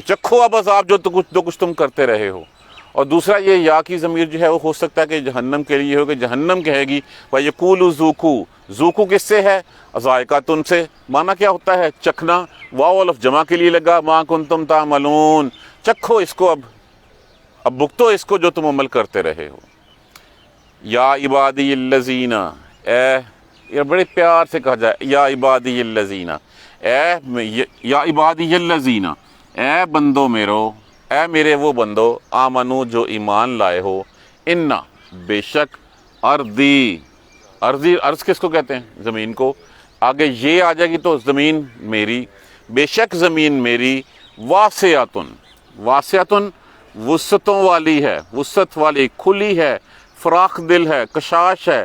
کہ چکھو اب عذاب جو کچھ تم کرتے رہے ہو. اور دوسرا یہ یا کی ضمیر جو ہے وہ ہو سکتا ہے کہ جہنم کے لیے ہو، کہ جہنم کہے گی وَيَقُولُ ذُوقُوا. ذوقو کس سے ہے؟ ذائقۃ سے. معنی کیا ہوتا ہے؟ چکھنا. واو الف جمع کے لیے لگا، ما کنتم تعملون. چکھو اس کو، اب بھگتو اس کو جو تم عمل کرتے رہے ہو. یا عبادی الذین، یہ بڑے پیار سے کہا جائے، یا عبادی الذین، یا عبادی الذین، اے بندو میرو، اے میرے وہ بندو، آمنو جو ایمان لائے ہو، انا بے شک، ارضی، ارض کس کو کہتے ہیں؟ زمین کو. آگے یہ آ جائے گی تو زمین میری، بے شک زمین میری، واسعتن، واسعتن وسعتوں والی ہے، وسعت والی، کھلی ہے، فراخ دل ہے، کشاش ہے.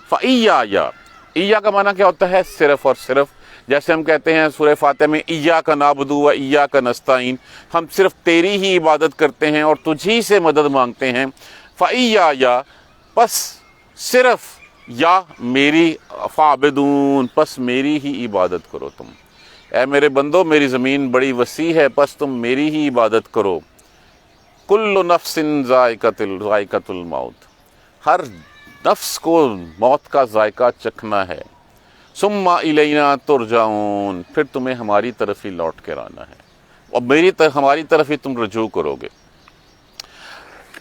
فَإِيَّايَ، ایّا کا معنی کیا ہوتا ہے؟ صرف اور صرف. جیسے ہم کہتے ہیں سورہ فاتحہ میں ایّاک نعبد و ایّاک نستعین، ہم صرف تیری ہی عبادت کرتے ہیں اور تجھی سے مدد مانگتے ہیں. فَإِيَّايَ، پس صرف، یا میری، فَاعْبُدُونِ، پس میری ہی عبادت کرو تم. اے میرے بندو میری زمین بڑی وسیع ہے، پس تم میری ہی عبادت کرو. کل نفس ذائقۃ الموت، ہر نفس کو موت کا ذائقہ چکھنا ہے. ثم الینا ترجعون، پھر تمہیں ہماری طرف ہی لوٹ کر آنا ہے، اور ہماری طرف ہی تم رجوع کرو گے.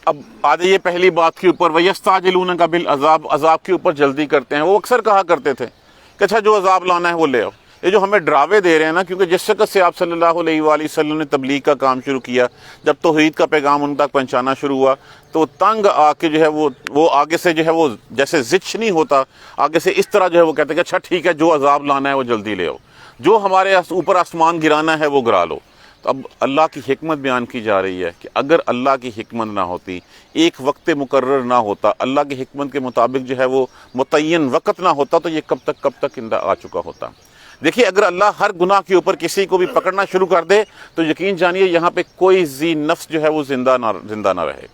اب آ جائیے پہلی بات کے اوپر، وَيَسْتَعْجِلُونَكَ بِالْعَذَابِ، عذاب کے اوپر جلدی کرتے ہیں. وہ اکثر کہا کرتے تھے کہ اچھا جو عذاب لانا ہے وہ لے آؤ. یہ جو ہمیں ڈراوے دے رہے ہیں نا، کیونکہ جس وقت سے آپ صلی اللہ علیہ وآلہ وسلم نے تبلیغ کا کام شروع کیا، جب توحید کا پیغام ان تک پہنچانا شروع ہوا، تو تنگ آ کے جو ہے وہ آگے سے جو ہے وہ جیسے زچ نہیں ہوتا، آگے سے اس طرح جو ہے وہ کہتے ہیں کہ اچھا ٹھیک ہے جو عذاب لانا ہے وہ جلدی لے آؤ، جو ہمارے اوپر آسمان گرانا ہے وہ گرا لو. تو اب اللہ کی حکمت بیان کی جا رہی ہے کہ اگر اللہ کی حکمت نہ ہوتی، ایک وقت مقرر نہ ہوتا، اللہ کی حکمت کے مطابق جو ہے وہ متعین وقت نہ ہوتا، تو یہ کب تک آ چکا ہوتا. دیکھیے اگر اللہ ہر گناہ کے اوپر کسی کو بھی پکڑنا شروع کر دے تو یقین جانیے یہاں پہ کوئی ذی نفس جو ہے وہ زندہ نہ رہے.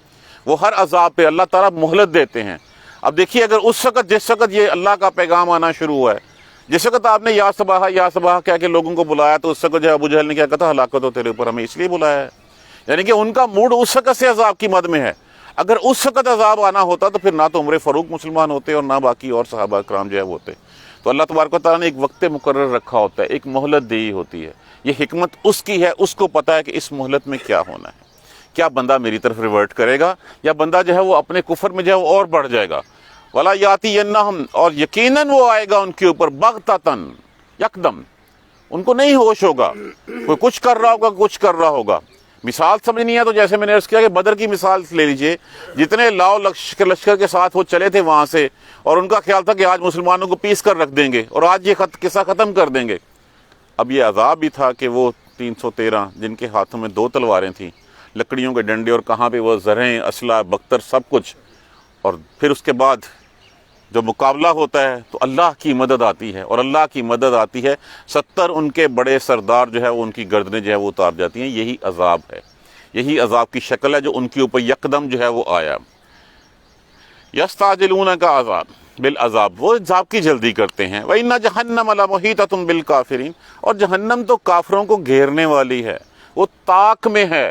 وہ ہر عذاب پہ اللہ تعالیٰ مہلت دیتے ہیں. اب دیکھیے اگر جس وقت یہ اللہ کا پیغام آنا شروع ہوا ہے، جس وقت آپ نے یا صباح کہہ کے لوگوں کو بلایا، تو اس وقت جو ابو جہل نے کیا کہا تھا؟ ہلاکت ہو تیرے اوپر، ہمیں اس لیے بلایا ہے. یعنی کہ ان کا موڈ اس وقت سے عذاب کی مد میں ہے. اگر اس وقت عذاب آنا ہوتا تو پھر نہ تو عمر فاروق مسلمان ہوتے اور نہ باقی اور صحابہ کرام جو ہے وہ ہوتے. تو اللہ تبارک و تعالیٰ نے ایک وقت مقرر رکھا ہوتا ہے، ایک مہلت دی ہوتی ہے. یہ حکمت اس کی ہے، اس کو پتہ ہے کہ اس مہلت میں کیا ہونا ہے. کیا بندہ میری طرف ریورٹ کرے گا، یا بندہ جو ہے وہ اپنے کفر میں جو ہے وہ اور بڑھ جائے گا. وَلَا يَأْتِيَنَّهُمْ، اور یقیناً وہ آئے گا ان کے اوپر بغتتاً، یکدم. ان کو نہیں ہوش ہوگا، کوئی کچھ کر رہا ہوگا. مثال سمجھنی ہے تو جیسے میں نے عرض کیا کہ بدر کی مثال لے لیجئے. جتنے لاؤ لشکر کے ساتھ وہ چلے تھے وہاں سے، اور ان کا خیال تھا کہ آج مسلمانوں کو پیس کر رکھ دیں گے اور آج یہ قصہ ختم کر دیں گے. اب یہ عذاب بھی تھا کہ وہ 313 جن کے ہاتھوں میں 2 تلواریں تھیں، لکڑیوں کے ڈنڈے، اور کہاں پہ وہ زرہیں، اسلحہ، بختر، سب کچھ. اور پھر اس کے بعد جو مقابلہ ہوتا ہے تو اللہ کی مدد آتی ہے، اور اللہ کی مدد آتی ہے 70 ان کے بڑے سردار جو ہے وہ ان کی گردنیں جو ہے وہ اتار جاتی ہیں. یہی عذاب ہے، یہی عذاب کی شکل ہے جو ان کے اوپر یکدم جو ہے وہ آیا. یستعجلونک عذاب بالعذاب، وہ عذاب کی جلدی کرتے ہیں. وَإِنَّ جَهَنَّمَ لَمُحِيطَةٌ بِالْكَافِرِينَ، اور جہنم تو کافروں کو گھیرنے والی ہے، وہ طاق میں ہے،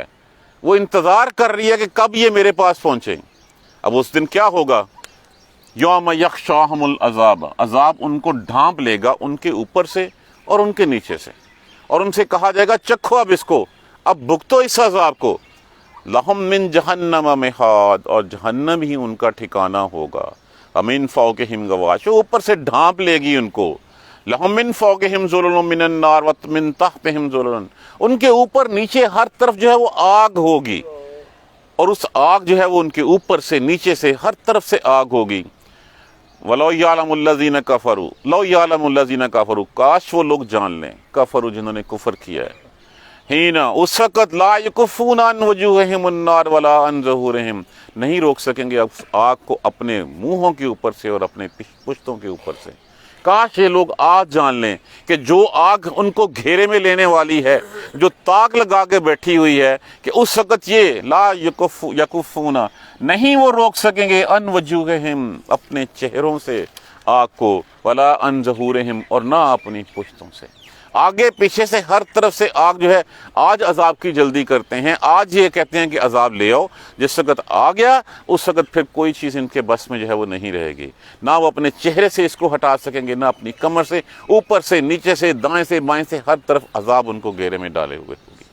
وہ انتظار کر رہی ہے کہ کب یہ میرے پاس پہنچے. اب اس دن کیا ہوگا؟ یوم یغشاہم العذاب، عذاب ان کو ڈھانپ لے گا ان کے اوپر سے اور ان کے نیچے سے، اور ان سے کہا جائے گا چکھو اب اس کو، اب بھگتو اس عذاب کو. لہم من جہنم مہاد، اور جہنم ہی ان کا ٹھکانہ ہوگا. من فوقہم غواش، اوپر سے ڈھانپ لے گی ان کو. لہم من فوقہم ظلل من النار ومن تحتہم ظلل، ان کے اوپر نیچے ہر طرف جو ہے وہ آگ ہوگی، اور اس آگ جو ہے وہ ان کے اوپر سے نیچے سے ہر طرف سے آگ ہوگی. وَلَوْ يَعْلَمُ الَّذِينَ كَفَرُوا، لَوْ يَعْلَمُ الَّذِينَ كَفَرُوا، کاش وہ لوگ جان لیں، کفروا جنہوں نے کفر کیا ہے. ہینا، اس وقت لا یکفون عن وجوہہم النار ولا عن ظہورہم، نہیں روک سکیں گے آگ کو اپنے منہوں کے اوپر سے اور اپنے پشتوں کے اوپر سے. کاش یہ لوگ آج جان لیں کہ جو آگ ان کو گھیرے میں لینے والی ہے، جو طاق لگا کے بیٹھی ہوئی ہے، کہ اس وقت یہ لا یکفون، نہیں وہ روک سکیں گے ان وجوہہم، اپنے چہروں سے آگ کو، ولا ان ظہورہم، اور نہ اپنی پشتوں سے. آگے پیچھے سے ہر طرف سے آگ جو ہے آج عذاب کی جلدی کرتے ہیں، آج یہ کہتے ہیں کہ عذاب لے آؤ، جس وقت آ گیا اس وقت پھر کوئی چیز ان کے بس میں جو ہے وہ نہیں رہے گی، نہ وہ اپنے چہرے سے اس کو ہٹا سکیں گے، نہ اپنی کمر سے، اوپر سے نیچے سے دائیں سے بائیں سے ہر طرف عذاب ان کو گھیرے میں ڈالے ہوئے ہوگی۔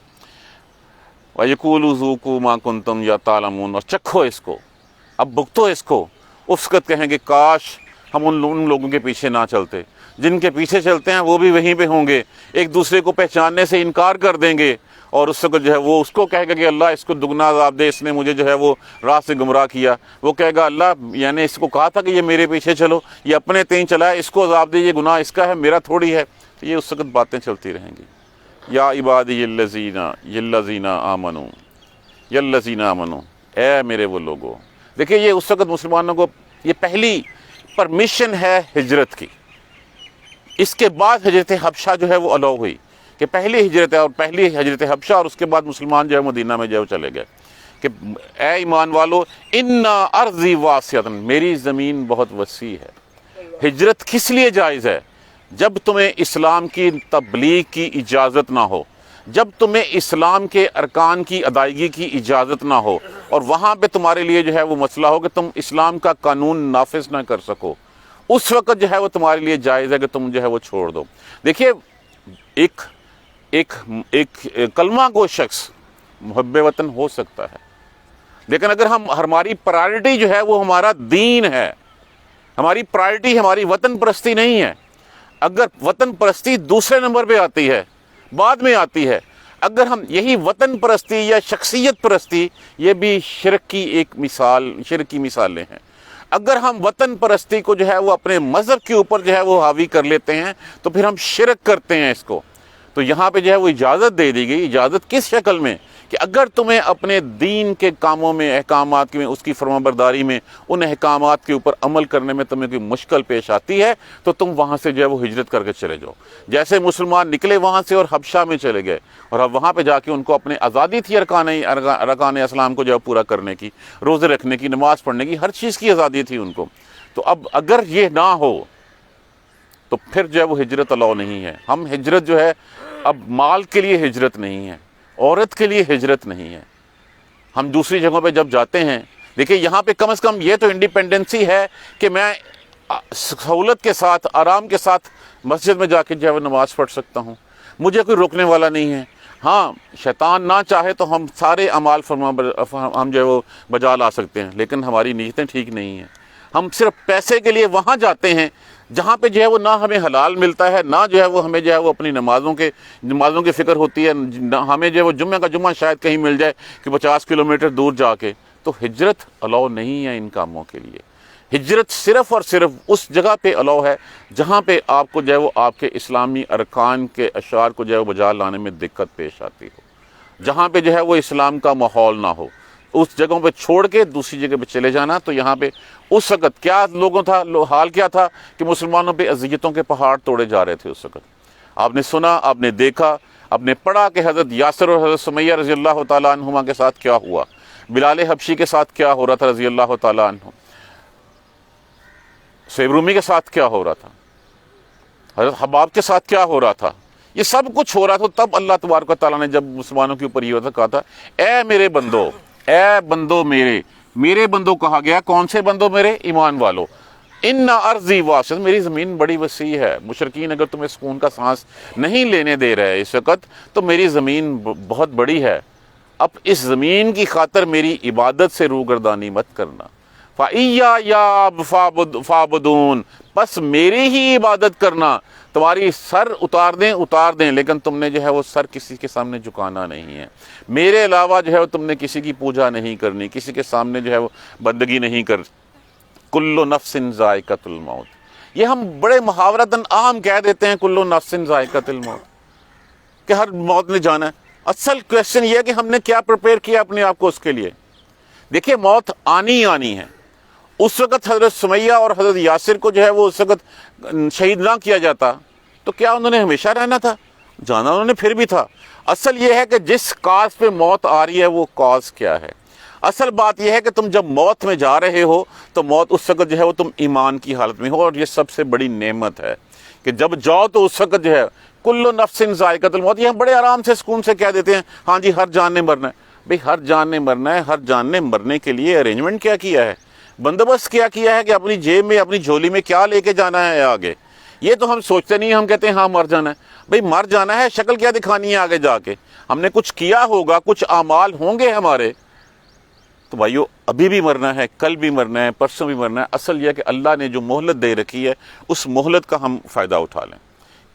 وَيَقُولُوا ذُوقُوا مَا كُنتُمْ تَعْلَمُونَ، اور چکھو اس کو، اب بھگتو اس کو۔ اس وقت کہیں گے کاش ہم ان لوگوں کے پیچھے نہ چلتے، جن کے پیچھے چلتے ہیں وہ بھی وہیں پہ ہوں گے، ایک دوسرے کو پہچاننے سے انکار کر دیں گے، اور اس وقت جو ہے وہ اس کو کہے گا کہ اللہ اس کو دگنا عذاب دے، اس نے مجھے جو ہے وہ راہ سے گمراہ کیا۔ وہ کہے گا اللہ یعنی اس کو کہا تھا کہ یہ میرے پیچھے چلو، یہ اپنے تئیں چلا ہے، اس کو عذاب دے، یہ گناہ اس کا ہے، میرا تھوڑی ہے۔ تو یہ اس وقت باتیں چلتی رہیں گی۔ یا عبادی الذین آمنوا، یا الذین آمنوا، اے میرے وہ لوگو۔ دیکھیں یہ اس وقت مسلمانوں کو یہ پہلی پرمیشن ہے ہجرت کی، اس کے بعد ہجرت حبشہ جو ہے وہ الاؤ ہوئی، کہ پہلی ہجرت ہے، اور پہلی ہجرت حبشہ، اور اس کے بعد مسلمان جو ہے مدینہ میں جو ہے چلے گئے کہ اے ایمان والو انا ارضی واسعۃ، میری زمین بہت وسیع ہے۔ ہجرت کس لیے جائز ہے؟ جب تمہیں اسلام کی تبلیغ کی اجازت نہ ہو، جب تمہیں اسلام کے ارکان کی ادائیگی کی اجازت نہ ہو، اور وہاں پہ تمہارے لیے جو ہے وہ مسئلہ ہو کہ تم اسلام کا قانون نافذ نہ کر سکو، اس وقت جو ہے وہ تمہارے لیے جائز ہے کہ تم جو ہے وہ چھوڑ دو۔ دیکھیے ایک کلمہ گو شخص محب وطن ہو سکتا ہے، لیکن اگر ہماری پرائرٹی جو ہے وہ ہمارا دین ہے، ہماری پرائرٹی ہماری وطن پرستی نہیں ہے، اگر وطن پرستی دوسرے نمبر پہ آتی ہے، بعد میں آتی ہے، اگر ہم یہی وطن پرستی یا شخصیت پرستی، یہ بھی شرک کی ایک مثال، شرک کی مثالیں ہیں۔ اگر ہم وطن پرستی کو جو ہے وہ اپنے مذہب کے اوپر جو ہے وہ حاوی کر لیتے ہیں تو پھر ہم شرک کرتے ہیں اس کو۔ تو یہاں پہ جو ہے وہ اجازت دے دی گئی، اجازت کس شکل میں؟ کہ اگر تمہیں اپنے دین کے کاموں میں، احکامات میں، اس کی فرمانبرداری میں، ان احکامات کے اوپر عمل کرنے میں تمہیں کوئی مشکل پیش آتی ہے تو تم وہاں سے جو ہے وہ ہجرت کر کے چلے جاؤ۔ جیسے مسلمان نکلے وہاں سے اور حبشہ میں چلے گئے، اور اب وہاں پہ جا کے ان کو اپنے آزادی تھی ارکان اسلام کو جو ہے پورا کرنے کی، روزے رکھنے کی، نماز پڑھنے کی، ہر چیز کی آزادی تھی ان کو۔ تو اب اگر یہ نہ ہو تو پھر جو ہے وہ ہجرت الاؤ نہیں ہے۔ ہم ہجرت جو ہے اب مال کے لیے ہجرت نہیں ہے، عورت کے لیے ہجرت نہیں ہے۔ ہم دوسری جگہوں پہ جب جاتے ہیں، دیکھیں یہاں پہ کم از کم یہ تو انڈیپینڈنسی ہے کہ میں سہولت کے ساتھ، آرام کے ساتھ مسجد میں جا کے جو ہے وہ نماز پڑھ سکتا ہوں، مجھے کوئی روکنے والا نہیں ہے۔ ہاں شیطان نہ چاہے تو ہم سارے اعمال ہم جو ہے وہ بجا لا سکتے ہیں، لیکن ہماری نیتیں ٹھیک نہیں ہیں۔ ہم صرف پیسے کے لیے وہاں جاتے ہیں جہاں پہ جو ہے وہ نہ ہمیں حلال ملتا ہے، نہ جو ہے وہ ہمیں جو ہے وہ اپنی نمازوں کی فکر ہوتی ہے، ہمیں جو ہے وہ جمعہ کا جمعہ شاید کہیں مل جائے کہ 50 کلومیٹر دور جا کے۔ تو ہجرت الاؤ نہیں ہے ان کاموں کے لیے۔ ہجرت صرف اور صرف اس جگہ پہ الاؤ ہے جہاں پہ آپ کو جو ہے وہ آپ کے اسلامی ارکان کے اشعار کو جو ہے وہ بجا لانے میں دقت پیش آتی ہو، جہاں پہ جو ہے وہ اسلام کا ماحول نہ ہو، اس جگہوں پہ چھوڑ کے دوسری جگہ پہ چلے جانا۔ تو یہاں پہ اس وقت کیا حال کیا تھا کہ مسلمانوں پہ اذیتوں کے پہاڑ توڑے جا رہے تھے۔ اس وقت آپ نے سنا، آپ نے دیکھا، آپ نے پڑھا کہ حضرت یاسر اور حضرت سمیہ رضی اللہ تعالیٰ عنہما کے ساتھ کیا ہوا، بلال حبشی کے ساتھ کیا ہو رہا تھا رضی اللہ تعالیٰ عنہ، سہیب رومی کے ساتھ کیا ہو رہا تھا، حضرت حباب کے ساتھ کیا ہو رہا تھا، یہ سب کچھ ہو رہا تھا۔ تب اللہ تبارک و تعالیٰ نے جب مسلمانوں کے اوپر یہ کہا تھا، اے میرے بندو، اے بندو میرے بندو کہا گیا، کون سے بندو؟ میرے ایمان والو، انا ارضی واسع، میری زمین بڑی وسیع ہے۔ مشرکین اگر تمہیں سکون کا سانس نہیں لینے دے رہے اس وقت تو میری زمین بہت بڑی ہے، اب اس زمین کی خاطر میری عبادت سے روگردانی مت کرنا۔ فَإِيَّايَ فَاعْبُدُونِ، بس میری ہی عبادت کرنا، تمہاری سر اتار دیں لیکن تم نے جو ہے وہ سر کسی کے سامنے جھکانا نہیں ہے، میرے علاوہ جو ہے وہ تم نے کسی کی پوجا نہیں کرنی، کسی کے سامنے جو ہے وہ بندگی نہیں کر۔ کل نفس ذائقۃ الموت، یہ ہم بڑے محاورتاً عام کہہ دیتے ہیں کل نفس ذائقۃ الموت، کہ ہر موت نے جانا ہے۔ اصل کویسچن یہ ہے کہ ہم نے کیا پریپیئر کیا اپنے آپ کو اس کے لیے۔ دیکھیے موت آنی ہے۔ اس وقت حضرت سمیہ اور حضرت یاسر کو جو ہے وہ اس وقت شہید نہ کیا جاتا تو کیا انہوں نے ہمیشہ رہنا تھا؟ جانا انہوں نے پھر بھی تھا۔ اصل یہ ہے کہ جس کاز پہ موت آ رہی ہے وہ کاز کیا ہے۔ اصل بات یہ ہے کہ تم جب موت میں جا رہے ہو تو موت اس وقت جو ہے وہ تم ایمان کی حالت میں ہو، اور یہ سب سے بڑی نعمت ہے کہ جب جاؤ تو اس وقت جو ہے کل نفس ذائقۃ الموت، یہ ہم بڑے آرام سے سکون سے کہہ دیتے ہیں ہاں جی ہر جان نے مرنا ہے. بھئی ہر جان نے مرنا ہے، ہر جان نے مرنے کے لیے ارینجمنٹ کیا کیا ہے، بندوبست کیا ہے کہ اپنی جیب میں اپنی جھولی میں کیا لے کے جانا ہے آگے. یہ تو ہم سوچتے نہیں، ہم کہتے ہیں ہاں مر جانا ہے. بھئی مر جانا ہے، شکل کیا دکھانی ہے آگے جا کے؟ ہم نے کچھ کیا ہوگا، کچھ اعمال ہوں گے ہمارے. تو بھائیو ابھی بھی مرنا ہے، کل بھی مرنا ہے، پرسوں بھی مرنا ہے. اصل یہ ہے کہ اللہ نے جو مہلت دے رکھی ہے اس مہلت کا ہم فائدہ اٹھا لیں.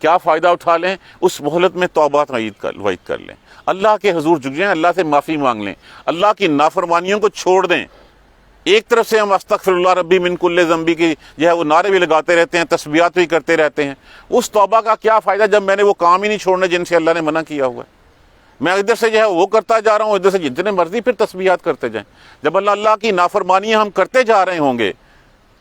کیا فائدہ اٹھا لیں؟ اس مہلت میں توبہ وعید کر لیں، اللہ کے حضور جھک جائیں، اللہ سے معافی مانگ لیں، اللہ کی نافرمانیوں کو چھوڑ دیں. ایک طرف سے ہم استغفر اللہ ربی من کل ذنبی کی جو ہے وہ نعرے بھی لگاتے رہتے ہیں، تسبیحات بھی کرتے رہتے ہیں. اس توبہ کا کیا فائدہ جب میں نے وہ کام ہی نہیں چھوڑنے جن سے اللہ نے منع کیا ہوا ہے. میں ادھر سے جو ہے وہ کرتا جا رہا ہوں، ادھر سے جتنے مرضی پھر تسبیحات کرتے جائیں. جب اللہ کی نافرمانیاں ہم کرتے جا رہے ہوں گے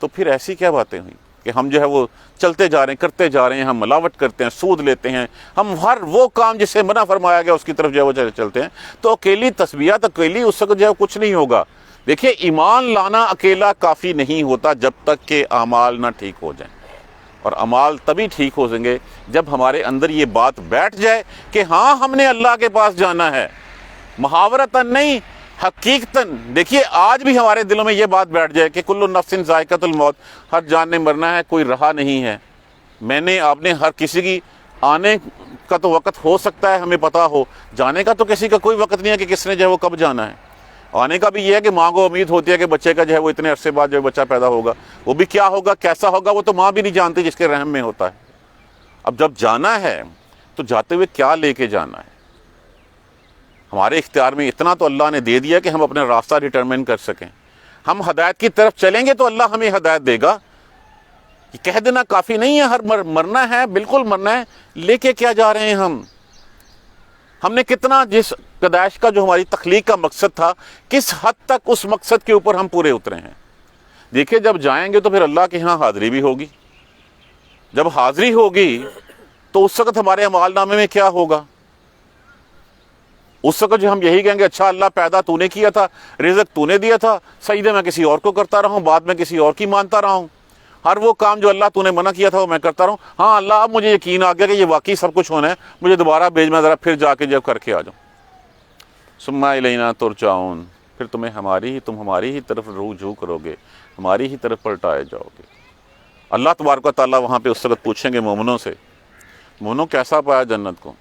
تو پھر ایسی کیا باتیں ہوئیں کہ ہم جو ہے وہ چلتے جا رہے ہیں، کرتے جا رہے ہیں، ہم ملاوٹ کرتے ہیں، سود لیتے ہیں، ہم ہر وہ کام جس سے منع فرمایا گیا اس کی طرف جو ہے وہ چلتے ہیں. تو اکیلی تسبیحات اکیلی اس وقت جو ہے کچھ نہیں ہوگا. دیکھیے ایمان لانا اکیلا کافی نہیں ہوتا جب تک کہ اعمال نہ ٹھیک ہو جائیں، اور اعمال تبھی ٹھیک ہو جائیں گے جب ہمارے اندر یہ بات بیٹھ جائے کہ ہاں ہم نے اللہ کے پاس جانا ہے، محاورتاً نہیں حقیقتاً. دیکھیے آج بھی ہمارے دلوں میں یہ بات بیٹھ جائے کہ کل نفس ذائقۃ الموت، ہر جان نے مرنا ہے، کوئی رہا نہیں ہے. میں نے آپ نے ہر کسی کی آنے کا تو وقت ہو سکتا ہے ہمیں پتا ہو، جانے کا تو کسی کا کوئی وقت نہیں ہے کہ کس نے جو ہے وہ کب جانا ہے. آنے کا بھی یہ ہے کہ ماں کو امید ہوتی ہے کہ بچے کا جو ہے وہ اتنے عرصے بعد جو بچہ پیدا ہوگا، وہ بھی کیا ہوگا کیسا ہوگا وہ تو ماں بھی نہیں جانتی جس کے رحم میں ہوتا ہے. اب جب جانا ہے تو جاتے ہوئے کیا لے کے جانا ہے؟ ہمارے اختیار میں اتنا تو اللہ نے دے دیا کہ ہم اپنا راستہ ڈٹرمن کر سکیں. ہم ہدایت کی طرف چلیں گے تو اللہ ہمیں ہدایت دے گا. یہ کہہ دینا کافی نہیں ہے ہر مرنا ہے، بالکل مرنا ہے، لے کے کیا جا رہے ہیں ہم نے کتنا جس پیدائش کا جو ہماری تخلیق کا مقصد تھا کس حد تک اس مقصد کے اوپر ہم پورے اترے ہیں. دیکھیں جب جائیں گے تو پھر اللہ کے ہاں حاضری بھی ہوگی. جب حاضری ہوگی تو اس وقت ہمارے اعمال نامے میں کیا ہوگا؟ اس وقت جو ہم یہی کہیں گے اچھا اللہ پیدا تو نے کیا تھا، رزق تو نے دیا تھا، سجدے میں کسی اور کو کرتا رہا ہوں، بعد میں کسی اور کی مانتا رہا ہوں، ہر وہ کام جو اللہ تو نے منع کیا تھا وہ میں کرتا رہا ہوں. ہاں اللہ اب مجھے یقین آ گیا کہ یہ واقعی سب کچھ ہونا ہے، مجھے دوبارہ بھیج، میں ذرا پھر جا کے جب کر کے آ جاؤں. ثم الینا ترجعون، پھر تم ہماری ہی طرف رجوع کرو گے، ہماری ہی طرف پلٹائے جاؤ گے. اللہ تبارک و تعالیٰ وہاں پہ اس وقت پوچھیں گے مومنوں سے، مومنوں کیسا پایا جنت کو؟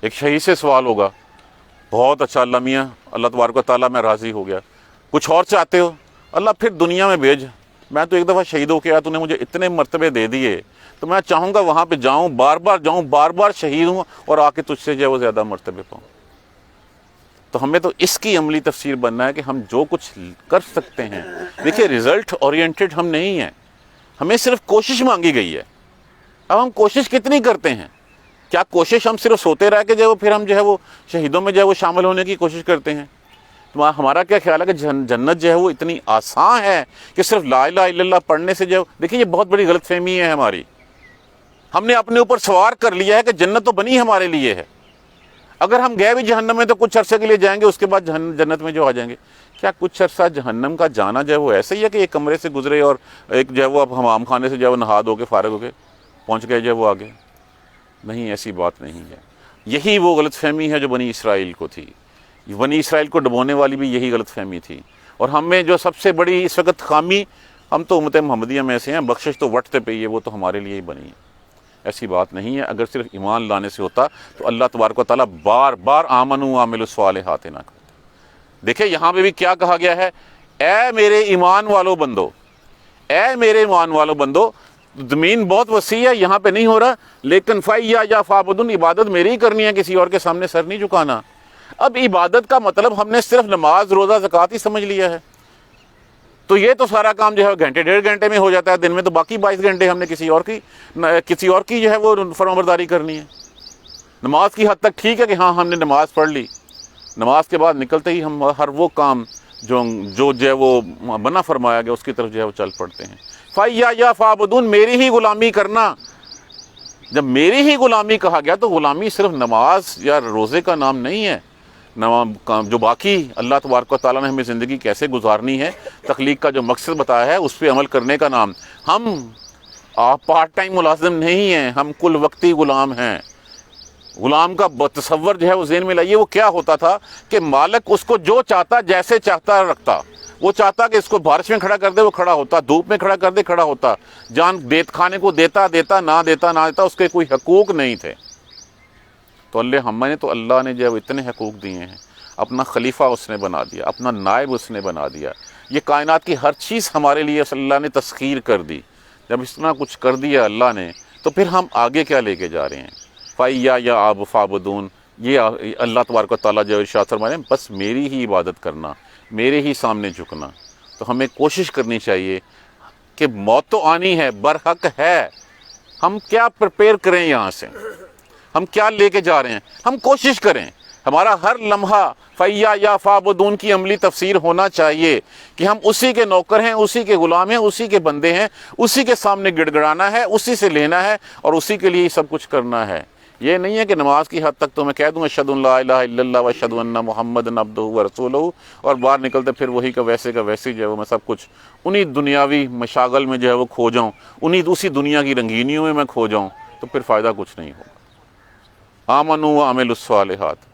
ایک شہید سے سوال ہوگا، بہت اچھا اللہ میاں، اللہ تبارک و تعالیٰ میں راضی ہو گیا، کچھ اور چاہتے ہو؟ اللہ پھر دنیا میں بھیج، میں تو ایک دفعہ شہید ہو کے آیا، تو نے مجھے اتنے مرتبے دے دیے، تو میں چاہوں گا وہاں پہ جاؤں، بار بار جاؤں، بار بار شہید ہوں اور آ کے تجھ سے جو ہے وہ زیادہ مرتبے پاؤں. تو ہمیں تو اس کی عملی تفسیر بننا ہے کہ ہم جو کچھ کر سکتے ہیں. دیکھیے رزلٹ اورینٹڈ ہم نہیں ہیں، ہمیں صرف کوشش مانگی گئی ہے. اب ہم کوشش کتنی کرتے ہیں؟ کیا کوشش ہم صرف سوتے رہ کے جو پھر ہم جو ہے وہ شہیدوں میں جو ہے وہ شامل ہونے کی کوشش کرتے ہیں؟ ہمارا کیا خیال ہے کہ جنت جو ہے وہ اتنی آسان ہے کہ صرف لا الہ الا اللہ پڑھنے سے جو، دیکھیے یہ بہت بڑی غلط فہمی ہے ہماری. ہم نے اپنے اوپر سوار کر لیا ہے کہ جنت تو بنی ہمارے لیے ہے، اگر ہم گئے بھی جہنم میں تو کچھ عرصے کے لیے جائیں گے، اس کے بعد جنت میں جو آ جائیں گے. کیا کچھ عرصہ جہنم کا جانا جو ہے وہ ایسے ہی ہے کہ ایک کمرے سے گزرے اور ایک جو ہے وہ اب حمام خانے سے جو ہے وہ نہا دھو کے فارغ ہو کے پہنچ گئے جو ہے وہ آگے؟ نہیں، ایسی بات نہیں ہے. یہی وہ غلط فہمی ہے جو بنی اسرائیل کو تھی. بنی اسرائیل کو ڈبونے والی بھی یہی غلط فہمی تھی. اور ہم میں جو سب سے بڑی اس وقت خامی، ہم تو امت محمدیہ میں سے ہیں، بخشش تو وٹتے پہ یہ وہ تو ہمارے لیے ہی بنی ہے. ایسی بات نہیں ہے. اگر صرف ایمان لانے سے ہوتا تو اللہ تبارک و تعالیٰ بار بار آمنوا وعملوا الصالحات نہ کرتے. دیکھیں یہاں پہ بھی کیا کہا گیا ہے، اے میرے ایمان والو بندو، اے میرے ایمان والو بندو. زمین بہت وسیع ہے، یہاں پہ نہیں ہو رہا، لیکن یا فعبدون، عبادت میری ہی کرنی ہے، کسی اور کے سامنے سر نہیں جھکانا. اب عبادت کا مطلب ہم نے صرف نماز روزہ زکوٰۃ ہی سمجھ لیا ہے، تو یہ تو سارا کام جو ہے گھنٹے ڈیڑھ گھنٹے میں ہو جاتا ہے دن میں، تو باقی 22 گھنٹے ہم نے کسی اور کی جو ہے وہ فرمانبرداری کرنی ہے. نماز کی حد تک ٹھیک ہے کہ ہاں ہم نے نماز پڑھ لی، نماز کے بعد نکلتے ہی ہم ہر وہ کام جو ہے وہ منع فرمایا گیا اس کی طرف جو ہے وہ چل پڑتے ہیں. یا فعبدون، میری ہی غلامی کرنا. جب میری ہی غلامی کہا گیا تو غلامی صرف نماز یا روزے کا نام نہیں ہے. جو باقی اللہ تبارک و تعالیٰ نے ہمیں زندگی کیسے گزارنی ہے، تخلیق کا جو مقصد بتایا ہے اس پہ عمل کرنے کا نام. ہم پارٹ ٹائم ملازم نہیں ہیں، ہم کل وقتی غلام ہیں. غلام کا تصور جو ہے وہ ذہن میں لائیے، وہ کیا ہوتا تھا کہ مالک اس کو جو چاہتا جیسے چاہتا رکھتا، وہ چاہتا کہ اس کو بارش میں کھڑا کر دے وہ کھڑا ہوتا، دھوپ میں کھڑا کر دے کھڑا ہوتا، جان دیت کھانے کو دیتا نہ دیتا، اس کے کوئی حقوق نہیں تھے۔ تو اللہ نے جو ہے وہ اتنے حقوق دیے ہیں، اپنا خلیفہ اس نے بنا دیا، اپنا نائب اس نے بنا دیا، یہ کائنات کی ہر چیز ہمارے لیے اللہ نے تسخیر کر دی۔ جب اس طرح کچھ کر دیا اللہ نے، تو پھر ہم آگے کیا لے کے جا رہے ہیں؟ فَإِيَّايَ فَاعْبُدُونِ، یہ اللہ تبارک و تعالیٰ جو ارشاد فرما رہے ہیں، بس میری ہی عبادت کرنا، میرے ہی سامنے جھکنا۔ تو ہمیں کوشش کرنی چاہیے کہ موت تو آنی ہے، برحق ہے، ہم کیا پریپیئر کریں، یہاں سے ہم کیا لے کے جا رہے ہیں، ہم کوشش کریں ہمارا ہر لمحہ فَإِيَّايَ فَاعْبُدُونِ کی عملی تفسیر ہونا چاہیے کہ ہم اسی کے نوکر ہیں، اسی کے غلام ہیں، اسی کے بندے ہیں، اسی کے سامنے گڑ گڑانا ہے، اسی سے لینا ہے اور اسی کے لیے ہی سب کچھ کرنا ہے۔ یہ نہیں ہے کہ نماز کی حد تک تو میں کہہ دوں اشہد ان لا الہ الا اللہ و اشہد ان محمدًا عبدہ و رسولہ، اور باہر نکلتے پھر وہی کا ویسے جو ہے وہ میں سب کچھ انہی دنیاوی مشاغل میں جو ہے وہ کھو جاؤں، اسی دنیا کی رنگینیوں میں کھو جاؤں، تو پھر فائدہ کچھ نہیں ہوگا۔ آمنوا وعملوا الصالحات،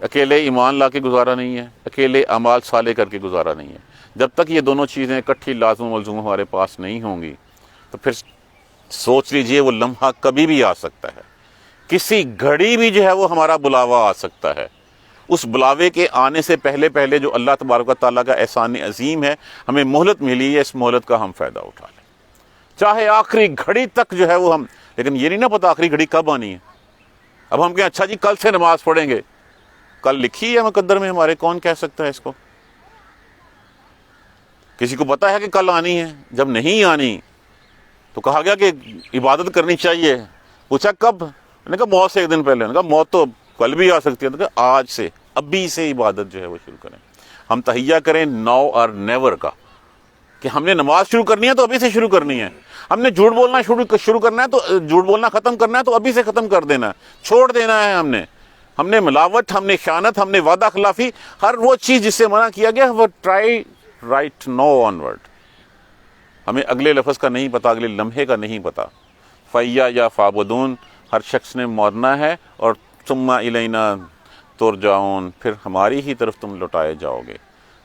اکیلے ایمان لا کے گزارا نہیں ہے، اکیلے اعمال صالح کر کے گزارا نہیں ہے۔ جب تک یہ دونوں چیزیں اکٹھی لازم و ملزوم ہمارے پاس نہیں ہوں گی، تو پھر سوچ لیجئے وہ لمحہ کبھی بھی آ سکتا ہے، کسی گھڑی بھی جو ہے وہ ہمارا بلاوا آ سکتا ہے۔ اس بلاوے کے آنے سے پہلے جو اللہ تبارک و تعالیٰ کا احسان عظیم ہے، ہمیں مہلت ملی ہے، اس مہلت کا ہم فائدہ اٹھا لیں، چاہے آخری گھڑی تک جو ہے وہ ہم، لیکن یہ نہیں نہ پتا آخری گھڑی کب آنی ہے۔ اب ہم کہیں اچھا جی کل سے نماز پڑھیں گے، کل لکھی ہے مقدر میں ہمارے، کون کہہ سکتا ہے اس کو؟ کسی کو پتا ہے کہ کل آنی ہے؟ جب نہیں آنی تو کہا گیا کہ عبادت کرنی چاہیے، پوچھا کب؟ میں نے کہا موت سے ایک دن پہلے۔ میں نے کہا موت تو کل بھی آ سکتی ہے، تو کہا آج سے، ابھی سے عبادت جو ہے وہ شروع کریں۔ ہم تہیہ کریں ناؤ اور نیور کا، کہ ہم نے نماز شروع کرنی ہے تو ابھی سے شروع کرنی ہے، ہم نے جھوٹ بولنا شروع کرنا ہے تو جھوٹ بولنا ختم کرنا ہے تو ابھی سے ختم کر دینا ہے، چھوڑ دینا ہے۔ ہم نے ملاوٹ، ہم نے خیانت، ہم نے وعدہ خلافی، ہر وہ چیز جس سے منع کیا گیا وہ ٹرائی رائٹ نو آنورڈ۔ ہمیں اگلے لفظ کا نہیں پتا، اگلے لمحے کا نہیں پتا۔ فَإِيَّايَ فَاعْبُدُونِ، ہر شخص نے مرنا ہے، اور ثُمَّ إِلَيْنَا تُرْجَعُونَ، پھر ہماری ہی طرف تم لوٹائے جاؤ گے۔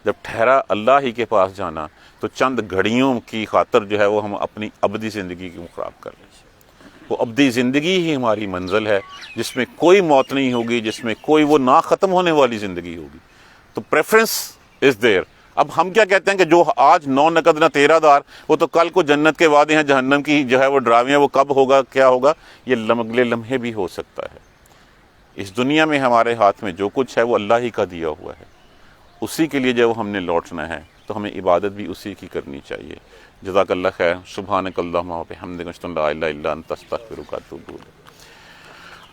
جب ٹھہرا اللہ ہی کے پاس جانا، تو چند گھڑیوں کی خاطر جو ہے وہ ہم اپنی ابدی زندگی کی خراب کر لیں۔ وہ ابدی زندگی ہی ہماری منزل ہے، جس میں کوئی موت نہیں ہوگی، جس میں کوئی وہ نہ ختم ہونے والی زندگی ہوگی۔ تو پریفرنس از دیر۔ اب ہم کیا کہتے ہیں کہ جو آج 9 نقد نہ 13 دار، وہ تو کل کو جنت کے وعدے ہیں، جہنم کی جو ہے وہ ڈراویاں، وہ کب ہوگا کیا ہوگا، یہ اگلے لمحے بھی ہو سکتا ہے۔ اس دنیا میں ہمارے ہاتھ میں جو کچھ ہے وہ اللہ ہی کا دیا ہوا ہے، اسی کے لیے جو ہم نے لوٹنا ہے، تو ہمیں عبادت بھی اسی کی کرنی چاہیے۔ جزاک اللہ خیر۔ سبحانک اللہم و بحمدک، اشہد ان لا الہ الا انت، استغفرک و اتوب الیک۔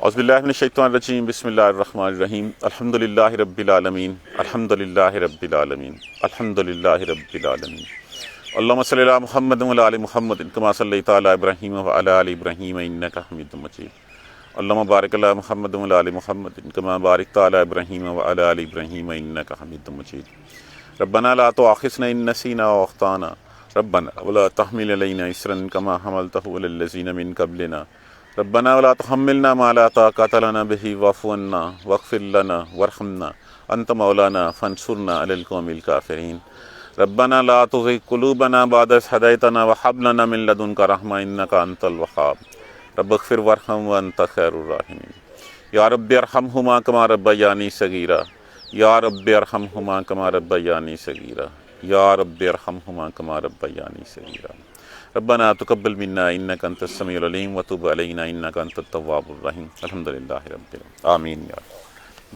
اعوذ باللہ من الشیطان الرجیم، بسم اللہ الرحمن الرحیم۔ الحمد للہ رب العالمین، الحمد للہ رب العالمین، الحمد للہ رب العالمین۔ اللہم صلی علی محمد و علی محمد کما صلیت علی ابراہیم و علی آل ابراہیم انک حمید مجید۔ اللہم بارک علی محمد و علی محمد کما بارکت علی ابراہیم و علی آل ابراہیم انک حمید مجید۔ ربنا لا تؤاخذنا ان نسینا و اخطانا، ربنا ولا تحمل علینا اصرا کما حملته علی الذین من قبلنا، ربنا ولا تحملنا ما لا طاقة لنا به واعف عنا واغفر لنا وارحمنا انت مولانا فانصرنا على القوم الكافرين، ربنا لا تزغ قلوبنا بعد إذ هديتنا وهب لنا من لدنك رحمة إنك أنت الوهاب، رب اغفر وارحم وأنت خير الراحمين، یا رب ارحمهما كما ربياني صغيرا، یا رب ارحمهما كما ربياني صغيرا، یا رب ارحمهما كما ربياني صغيرا۔ ربنا تقبل منا انك انت السميع العليم وتب علينا انك انت التواب الرحيم۔ الحمد لله رب العالمين، آمين یا رب۔